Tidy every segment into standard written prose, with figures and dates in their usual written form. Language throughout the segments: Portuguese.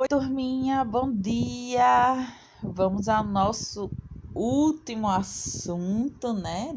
Oi, turminha, bom dia! Vamos ao nosso último assunto, né,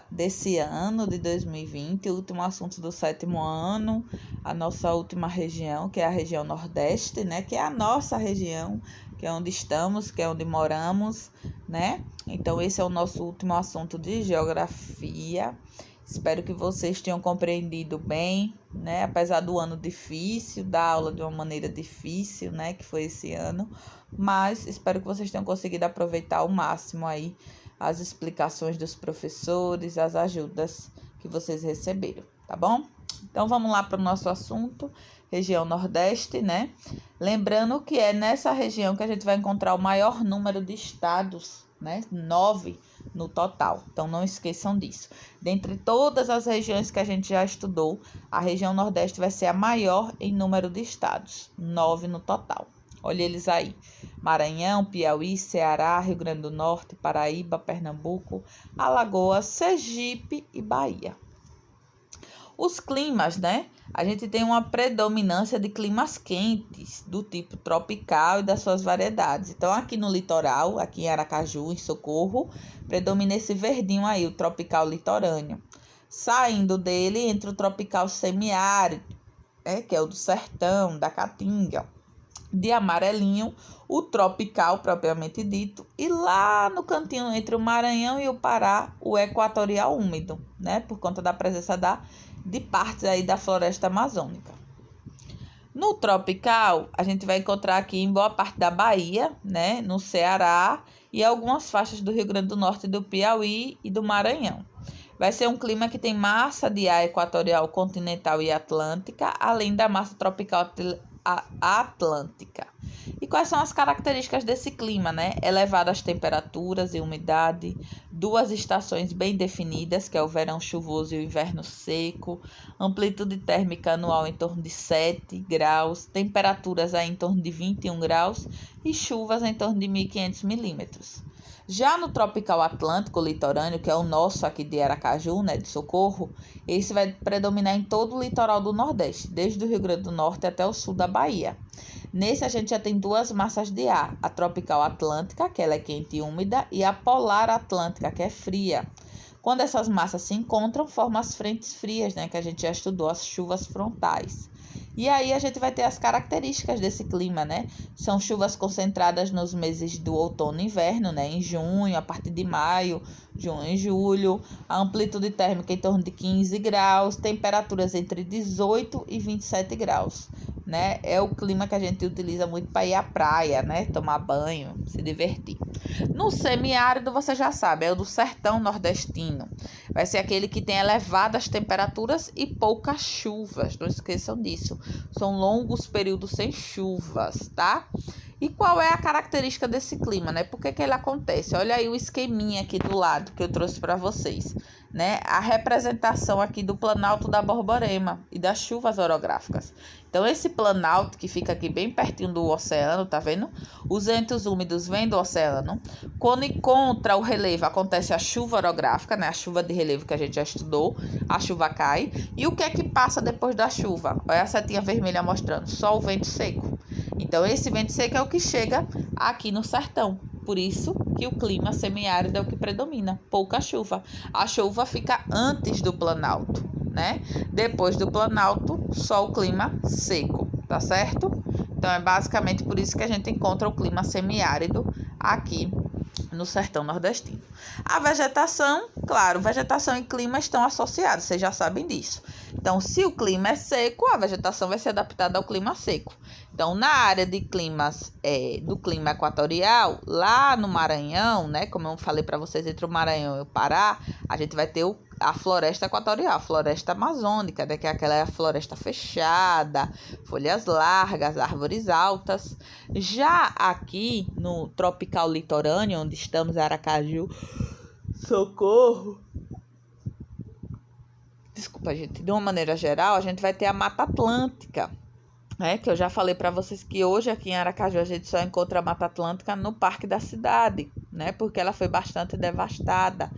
desse ano de 2020, o último assunto do 7º ano, a nossa última região, que é a região Nordeste, né, que é a nossa região, que é onde estamos, que é onde moramos, né? Então, esse é o nosso último assunto de geografia. Espero que vocês tenham compreendido bem, né? Apesar do ano difícil, da aula de uma maneira difícil, né? Que foi esse ano. Mas espero que vocês tenham conseguido aproveitar ao máximo aí as explicações dos professores, as ajudas que vocês receberam, tá bom? Então, vamos lá para o nosso assunto, região Nordeste, né? Lembrando que é nessa região que a gente vai encontrar o maior número de estados, né? 9 no total. Então, não esqueçam disso. Dentre todas as regiões que a gente já estudou, a região Nordeste vai ser a maior em número de estados, 9 no total. Olha eles aí: Maranhão, Piauí, Ceará, Rio Grande do Norte, Paraíba, Pernambuco, Alagoas, Sergipe e Bahia. Os climas, né? A gente tem uma predominância de climas quentes, do tipo tropical e das suas variedades. Então, aqui no litoral, aqui em Aracaju, em Socorro, predomina esse verdinho aí, o tropical litorâneo. Saindo dele, entra o tropical semiárido, que é o do sertão, da caatinga. De amarelinho, o tropical propriamente dito, e lá no cantinho entre o Maranhão e o Pará, o equatorial úmido, né? Por conta da presença de partes aí da floresta amazônica. No tropical, a gente vai encontrar aqui em boa parte da Bahia, né? No Ceará e algumas faixas do Rio Grande do Norte, do Piauí e do Maranhão. Vai ser um clima que tem massa de ar equatorial, continental e atlântica, além da massa tropical atlântica. E quais são as características desse clima, né? Elevadas temperaturas e umidade, duas estações bem definidas, que é o verão chuvoso e o inverno seco, amplitude térmica anual em torno de 7 graus, temperaturas aí em torno de 21 graus e chuvas em torno de 1.500 milímetros. Já no tropical atlântico litorâneo, que é o nosso aqui de Aracaju, né, de Socorro, esse vai predominar em todo o litoral do Nordeste, desde o Rio Grande do Norte até o sul da Bahia. Nesse a gente já tem duas massas de ar, a tropical atlântica, que ela é quente e úmida, e a polar atlântica, que é fria. Quando essas massas se encontram, formam as frentes frias, né, que a gente já estudou, as chuvas frontais. E aí a gente vai ter as características desse clima, né? São chuvas concentradas nos meses do outono e inverno, né? Em junho, a partir de maio, junho e julho. A amplitude térmica em torno de 15 graus, temperaturas entre 18 e 27 graus, né? É o clima que a gente utiliza muito para ir à praia, né? Tomar banho, se divertir. No semiárido, você já sabe, é o do sertão nordestino. Vai ser aquele que tem elevadas temperaturas e poucas chuvas. Não esqueçam disso. São longos períodos sem chuvas, tá? E qual é a característica desse clima, né? Por que ele acontece? Olha aí o esqueminha aqui do lado que eu trouxe para vocês, né? A representação aqui do Planalto da Borborema e das chuvas orográficas. Então, esse planalto que fica aqui bem pertinho do oceano, tá vendo? Os ventos úmidos vêm do oceano. Quando encontra o relevo, acontece a chuva orográfica, né? A chuva de relevo que a gente já estudou. A chuva cai. E o que é que passa depois da chuva? Olha a setinha vermelha mostrando. Só o vento seco. Então, esse vento seco é o que chega aqui no sertão. Por isso que o clima semiárido é o que predomina. Pouca chuva. A chuva fica antes do planalto, né? Depois do planalto, só o clima seco, tá certo? Então, é basicamente por isso que a gente encontra o clima semiárido aqui no sertão nordestino. A vegetação, claro, vegetação e clima estão associados, vocês já sabem disso. Então, se o clima é seco, a vegetação vai ser adaptada ao clima seco. Então, na área de climas do clima equatorial, lá no Maranhão, né, como eu falei para vocês, entre o Maranhão e o Pará, a gente vai ter a floresta equatorial, a floresta amazônica, né, que é aquela floresta fechada, folhas largas, árvores altas. Já aqui no tropical litorâneo, onde estamos, Aracaju, Socorro, desculpa, gente, de uma maneira geral, a gente vai ter a Mata Atlântica, né, que eu já falei para vocês que hoje aqui em Aracaju a gente só encontra a Mata Atlântica no Parque da Cidade, né, porque ela foi bastante devastada.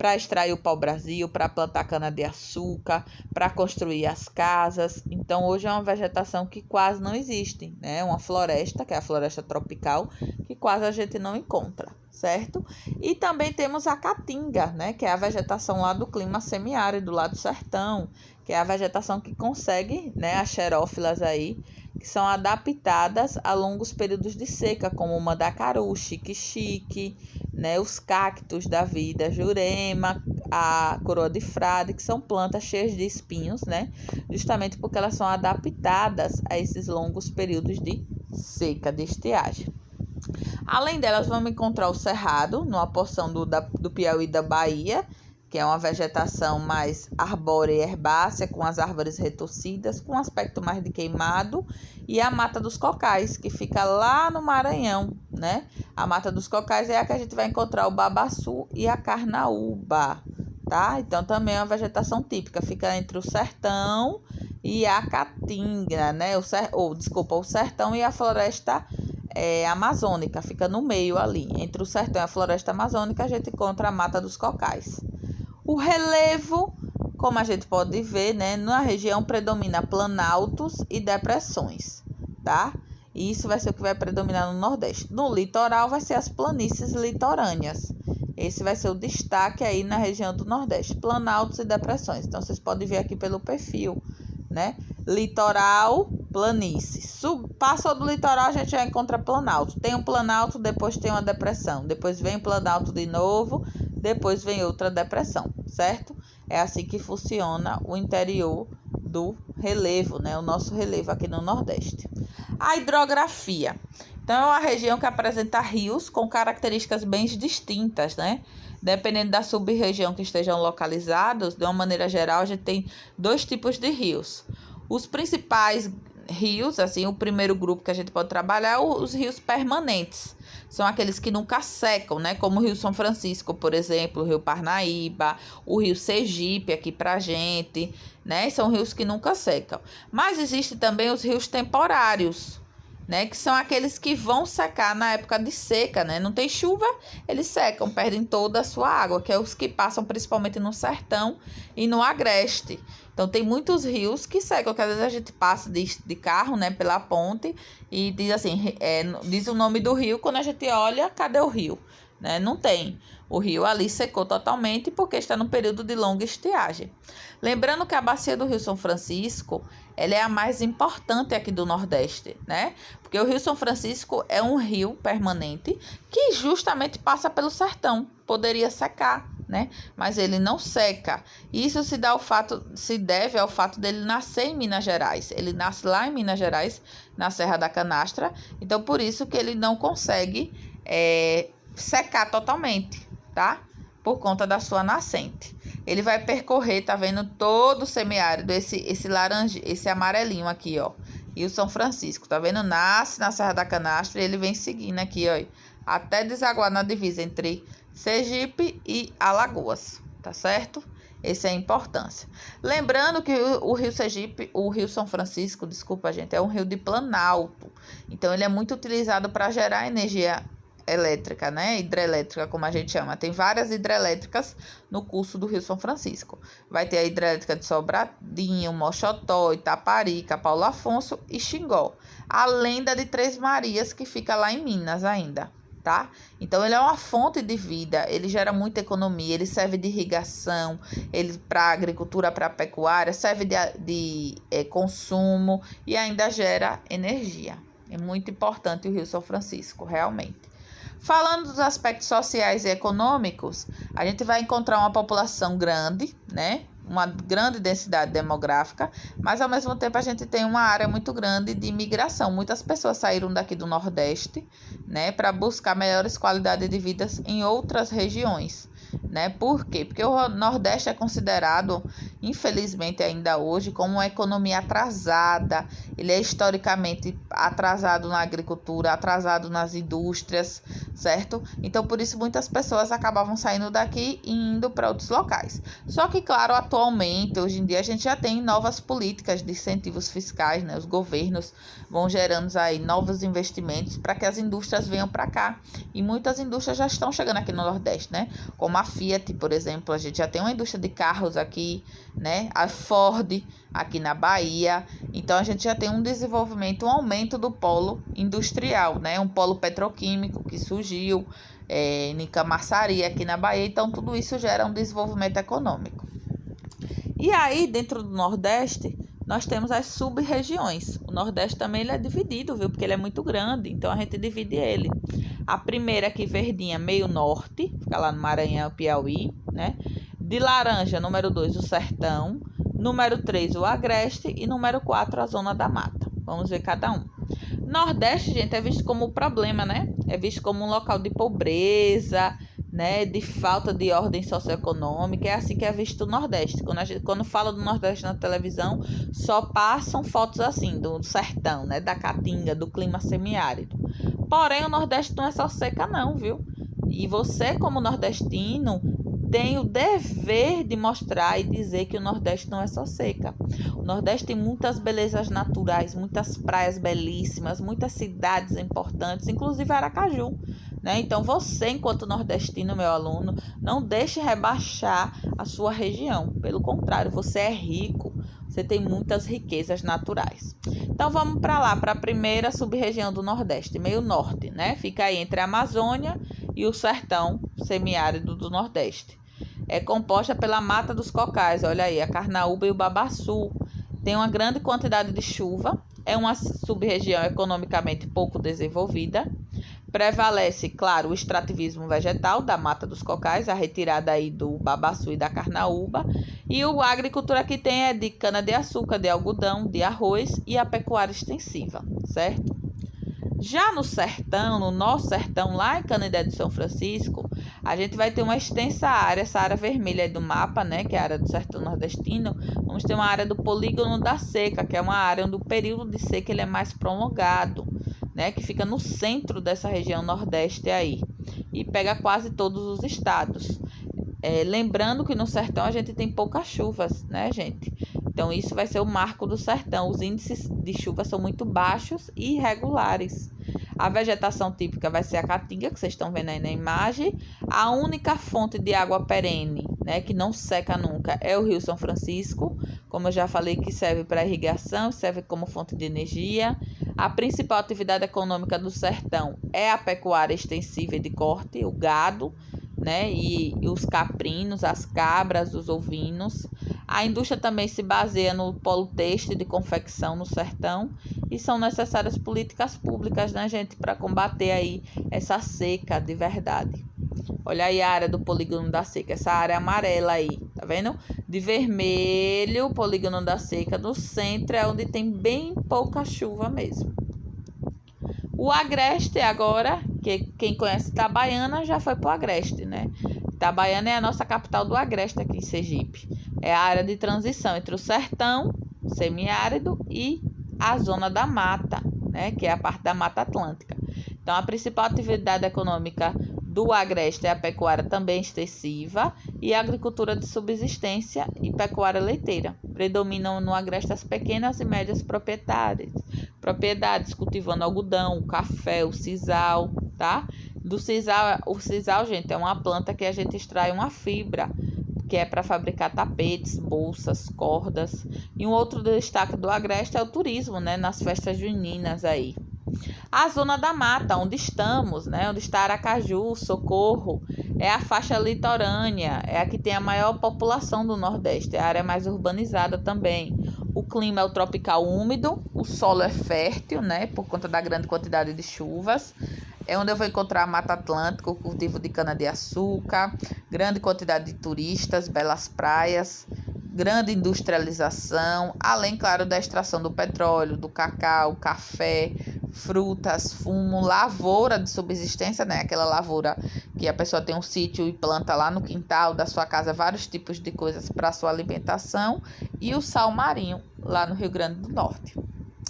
para extrair o pau-brasil, para plantar cana-de-açúcar, para construir as casas. Então, hoje é uma vegetação que quase não existe, né? Uma floresta, que é a floresta tropical, que quase a gente não encontra, certo? E também temos a caatinga, né? Que é a vegetação lá do clima semiárido, lá do sertão, que é a vegetação que consegue, né? As xerófilas aí, que são adaptadas a longos períodos de seca, como o mandacaru, xique-xique, né, os cactos da vida, jurema, a coroa de frade, que são plantas cheias de espinhos, né, justamente porque elas são adaptadas a esses longos períodos de seca, de estiagem. Além delas, vamos encontrar o cerrado, numa porção do Piauí da Bahia, que é uma vegetação mais arbórea e herbácea, com as árvores retorcidas, com aspecto mais de queimado, e a Mata dos Cocais, que fica lá no Maranhão, né? A Mata dos Cocais é a que a gente vai encontrar o babaçu e a carnaúba, tá? Então, também é uma vegetação típica, fica entre o sertão e a caatinga, né? O sertão e a floresta amazônica, fica no meio ali. Entre o sertão e a floresta amazônica, a gente encontra a Mata dos Cocais. O relevo, como a gente pode ver, né, na região predomina planaltos e depressões, tá? E isso vai ser o que vai predominar no Nordeste. No litoral vai ser as planícies litorâneas. Esse vai ser o destaque aí na região do Nordeste, planaltos e depressões. Então, vocês podem ver aqui pelo perfil, né? Litoral, planície. Passou do litoral, a gente já encontra planalto. Tem um planalto, depois tem uma depressão. Depois vem planalto de novo, depois vem outra depressão, certo? É assim que funciona o interior do relevo, né? O nosso relevo aqui no Nordeste. A hidrografia. Então, é uma região que apresenta rios com características bem distintas, né? Dependendo da sub-região que estejam localizados, de uma maneira geral, a gente tem 2 tipos de rios. Os principais rios, assim, o primeiro grupo que a gente pode trabalhar é os rios permanentes. São aqueles que nunca secam, né? Como o Rio São Francisco, por exemplo, o Rio Parnaíba, o Rio Sergipe aqui pra gente, né? São rios que nunca secam. Mas existem também os rios temporários, né? Que são aqueles que vão secar na época de seca, né? Não tem chuva, eles secam, perdem toda a sua água, que é os que passam principalmente no sertão e no agreste. Então, tem muitos rios que secam, que às vezes a gente passa de carro, né, pela ponte e diz assim, diz o nome do rio, quando a gente olha, cadê o rio? Né? Não tem. O rio ali secou totalmente porque está no período de longa estiagem. Lembrando que a bacia do Rio São Francisco, ela é a mais importante aqui do Nordeste, né? Porque o Rio São Francisco é um rio permanente que justamente passa pelo sertão. Poderia secar, né? Mas ele não seca. Isso se deve ao fato dele nascer em Minas Gerais. Ele nasce lá em Minas Gerais, na Serra da Canastra. Então, por isso que ele não consegue secar totalmente, tá? Por conta da sua nascente. Ele vai percorrer, tá vendo, todo o semiárido, esse amarelinho aqui, ó. E o São Francisco, tá vendo? Nasce na Serra da Canastra e ele vem seguindo aqui, ó, até desaguar na divisa entre Sergipe e Alagoas, tá certo? Essa é a importância. Lembrando que o Rio São Francisco, desculpa, gente, é um rio de planalto. Então, ele é muito utilizado para gerar energia elétrica, né? Hidrelétrica, como a gente chama. Tem várias hidrelétricas no curso do Rio São Francisco. Vai ter a hidrelétrica de Sobradinho, Moxotó, Itaparica, Paulo Afonso e Xingó. Além da de Três Marias, que fica lá em Minas ainda, tá? Então, ele é uma fonte de vida, ele gera muita economia, ele serve de irrigação, ele para agricultura, para pecuária, serve de consumo e ainda gera energia. É muito importante o Rio São Francisco, realmente. Falando dos aspectos sociais e econômicos, a gente vai encontrar uma população grande, né? Uma grande densidade demográfica, mas ao mesmo tempo a gente tem uma área muito grande de imigração. Muitas pessoas saíram daqui do Nordeste, né, para buscar melhores qualidades de vida em outras regiões, né? Por quê? Porque o Nordeste é considerado, infelizmente ainda hoje, como uma economia atrasada. Ele é historicamente atrasado na agricultura, atrasado nas indústrias, certo? Então, por isso, muitas pessoas acabavam saindo daqui e indo para outros locais. Só que, claro, atualmente, hoje em dia, a gente já tem novas políticas de incentivos fiscais, né? Os governos vão gerando aí novos investimentos para que as indústrias venham para cá. E muitas indústrias já estão chegando aqui no Nordeste, né? Como a Fiat, por exemplo, a gente já tem uma indústria de carros aqui, né? A Ford aqui na Bahia. Então a gente já tem um desenvolvimento, um aumento do polo industrial, né? Um polo petroquímico que surgiu em Camaçari aqui na Bahia. Então tudo isso gera um desenvolvimento econômico. E aí, dentro do Nordeste, nós temos as sub-regiões. O Nordeste também ele é dividido, viu? Porque ele é muito grande, então a gente divide ele. A primeira aqui, verdinha, meio norte, fica lá no Maranhão, Piauí, né? De laranja, número 2, o Sertão. Número 3, o Agreste. E número 4, a Zona da Mata. Vamos ver cada um. Nordeste, gente, é visto como problema, né? É visto como um local de pobreza, né, de falta de ordem socioeconômica. É assim que é visto o Nordeste. Quando fala do Nordeste na televisão, só passam fotos assim, do sertão, né, da caatinga, do clima semiárido. Porém, o Nordeste não é só seca não, viu? E você, como nordestino, tem o dever de mostrar e dizer que o Nordeste não é só seca. O Nordeste tem muitas belezas naturais, muitas praias belíssimas, muitas cidades importantes, inclusive Aracaju, né? Então você, enquanto nordestino, meu aluno, não deixe rebaixar a sua região. Pelo contrário, você é rico, você tem muitas riquezas naturais. Então vamos para lá, para a primeira sub-região do Nordeste, meio norte, né? Fica aí entre a Amazônia e o sertão semiárido do Nordeste. É composta pela Mata dos Cocais, olha aí, a Carnaúba e o Babaçu. Tem uma grande quantidade de chuva, é uma sub-região economicamente pouco desenvolvida. Prevalece, claro, o extrativismo vegetal da Mata dos Cocais, a retirada aí do Babaçu e da Carnaúba. E a agricultura que tem é de cana-de-açúcar, de algodão, de arroz e a pecuária extensiva, certo? Já no sertão, no nosso sertão, lá em Canindé de São Francisco, a gente vai ter uma extensa área, essa área vermelha aí do mapa, né, que é a área do sertão nordestino. Vamos ter uma área do polígono da seca, que é uma área onde o período de seca ele é mais prolongado, né, que fica no centro dessa região nordeste aí, e pega quase todos os estados. Lembrando que no sertão a gente tem poucas chuvas, né, gente? Então, isso vai ser o marco do sertão. Os índices de chuva são muito baixos e irregulares. A vegetação típica vai ser a caatinga, que vocês estão vendo aí na imagem. A única fonte de água perene, né, que não seca nunca, é o Rio São Francisco. Como eu já falei, que serve para irrigação, serve como fonte de energia. A principal atividade econômica do sertão é a pecuária extensiva e de corte, o gado, né, e os caprinos, as cabras, os ovinos. A indústria também se baseia no polo têxtil de confecção no sertão e são necessárias políticas públicas, né, gente, para combater aí essa seca de verdade. Olha aí a área do polígono da seca, essa área amarela aí, tá vendo? De vermelho, o polígono da seca, no centro é onde tem bem pouca chuva mesmo. O Agreste agora, que quem conhece Itabaiana já foi para o Agreste, né? Itabaiana é a nossa capital do Agreste aqui em Sergipe. É a área de transição entre o sertão semiárido e a zona da mata, né? Que é a parte da Mata Atlântica. Então, a principal atividade econômica do Agreste é a pecuária também extensiva e a agricultura de subsistência e pecuária leiteira. Predominam no Agreste as pequenas e médias propriedades cultivando algodão, o café, o sisal, tá? Do sisal, o sisal, gente, é uma planta que a gente extrai uma fibra, que é para fabricar tapetes, bolsas, cordas. E um outro destaque do Agreste é o turismo, né? Nas festas juninas aí. A zona da mata, onde estamos, né? Onde está Aracaju, Socorro, é a faixa litorânea, é a que tem a maior população do Nordeste, é a área mais urbanizada também. O clima é o tropical úmido, o solo é fértil, né? Por conta da grande quantidade de chuvas. É onde eu vou encontrar a Mata Atlântica, o cultivo de cana-de-açúcar, grande quantidade de turistas, belas praias, grande industrialização, além, claro, da extração do petróleo, do cacau, café, frutas, fumo, lavoura de subsistência, né? Aquela lavoura que a pessoa tem um sítio e planta lá no quintal da sua casa vários tipos de coisas para sua alimentação, e o sal marinho lá no Rio Grande do Norte.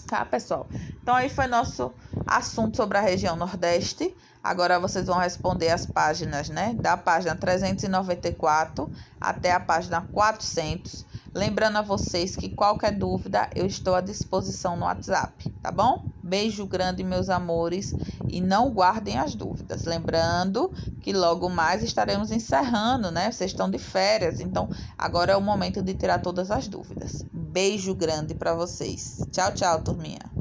Tá, pessoal? Então, aí foi nosso assunto sobre a região Nordeste. Agora vocês vão responder as páginas, né? Da página 394 até a página 400. Lembrando a vocês que qualquer dúvida eu estou à disposição no WhatsApp, tá bom? Beijo grande, meus amores, e não guardem as dúvidas. Lembrando que logo mais estaremos encerrando, né? Vocês estão de férias, então agora é o momento de tirar todas as dúvidas. Beijo grande para vocês. Tchau, tchau, turminha.